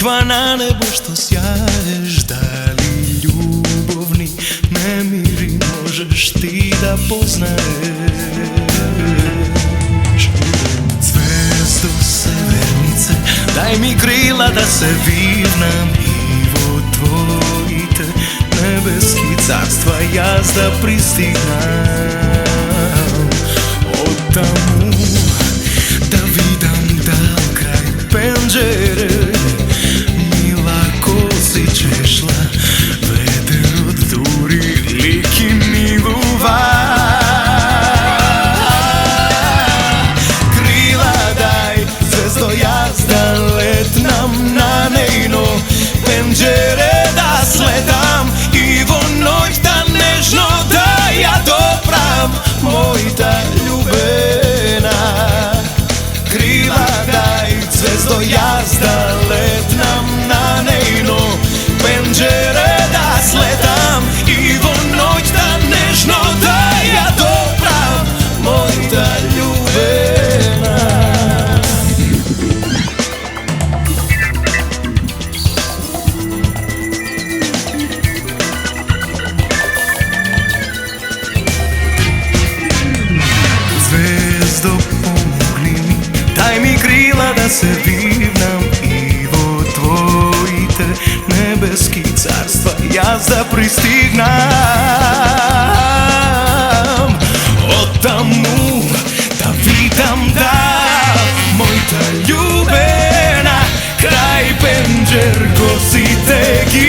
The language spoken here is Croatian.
Zvijezdica na nebu što sjaješ, da li ljubovni nemiri možeš ti da poznaješ? Zvezdo severnice, daj mi krila da se vivnam i vo tvojite nebeski carstva jaz da pristignam. Od tamu da vidam dal kraj penđere, mila kosi češla, veder od duri liki mi guva. Krila daj, zvezdo jaz da letnam na nejno penđere, da sledam i vo noć da nežno da ja dopram mojta ljubena. Krila daj, zvezdo jaz da letnam na nejno penđere, da sledam i vo noć da nežno da ja dopram mojta ljubena. Zvezdo pomogli mi, daj mi krila da se vivnam i vo tvojite nebeski carstva jaz da pristignam. Od tamu da vidam da mojta ljubena kraj penđer kosi tegi